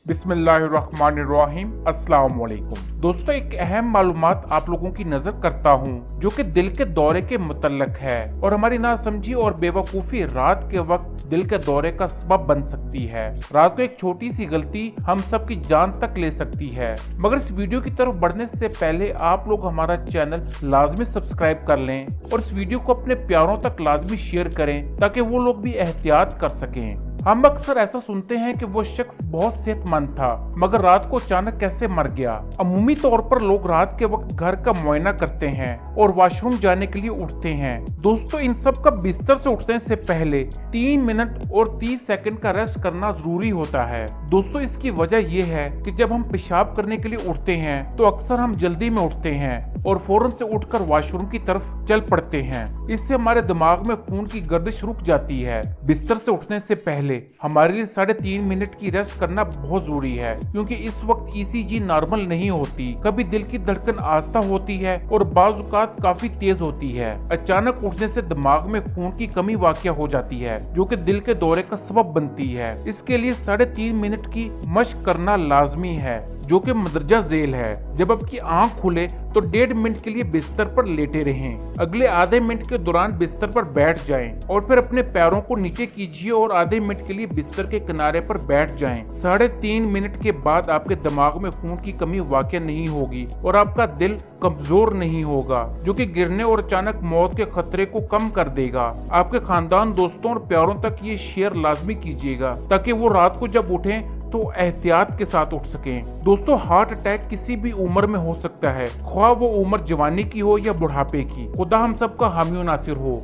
बिस्मिल्लाहिर्रहमानिर्रहीम अस्सलाम वालेकुम। दोस्तों, एक अहम मालूमात आप लोगों की नजर करता हूँ जो कि दिल के दौरे के मुतल्लक है और हमारी नासमझी और बेवकूफ़ी रात के वक्त दिल के दौरे का सबब बन सकती है। रात को एक छोटी सी गलती हम सब की जान तक ले सकती है। मगर इस वीडियो की तरफ बढ़ने से पहले आप लोग हमारा चैनल लाजमी सब्सक्राइब कर लें और इस वीडियो को अपने प्यारों तक लाजमी शेयर करें ताकि वो लोग भी एहतियात कर सकें। हम अक्सर ऐसा सुनते हैं कि वो शख्स बहुत सेहतमंद था मगर रात को अचानक कैसे मर गया। अमूमी तौर पर लोग रात के वक्त घर का मुआयना करते हैं और वॉशरूम जाने के लिए उठते हैं। दोस्तों, इन सब का बिस्तर से उठने से पहले 3 मिनट और 30 सेकंड का रेस्ट करना जरूरी होता है। दोस्तों, इसकी वजह यह है कि जब हम पेशाब करने के लिए उठते हैं तो अक्सर हम जल्दी में उठते हैं और फौरन से उठकर वॉशरूम की तरफ चल पड़ते हैं। इससे हमारे दिमाग में खून की गर्दिश रुक जाती है। बिस्तर से उठने से पहले हमारे लिए 3.5 मिनट की रेस्ट करना बहुत जरूरी है क्योंकि इस वक्त ईसीजी नॉर्मल नहीं होती। कभी दिल की धड़कन आहिस्ता होती है और बाज़ औक़ात काफी तेज होती है। अचानक उठने से दिमाग में खून की कमी वाक़या हो जाती है जो कि दिल के दौरे का सबब बनती है। इसके लिए 3.5 मिनट की मशक करना लाजमी है जो कि मदरजा झेल है। जब आपकी आंख खुले तो 1.5 मिनट के लिए बिस्तर पर लेटे रहें। अगले आधे मिनट के दौरान बिस्तर पर बैठ जाएं और फिर अपने पैरों को नीचे कीजिए और आधे मिनट के लिए बिस्तर के किनारे पर बैठ जाएं। 3.5 मिनट के बाद आपके दिमाग में खून की कमी वाक़या नहीं होगी और आपका दिल कमजोर नहीं होगा जो कि गिरने और अचानक मौत के खतरे को कम कर देगा। आपके खानदान, दोस्तों और प्यारों तक ये शेयर लाजमी कीजिएगा ताकि वो रात को जब उठें तो एहतियात के साथ उठ सकें। दोस्तों, हार्ट अटैक किसी भी उम्र में हो सकता है, ख्वाह वो उम्र जवानी की हो या बुढ़ापे की। खुदा हम सब का हामी नासिर हो।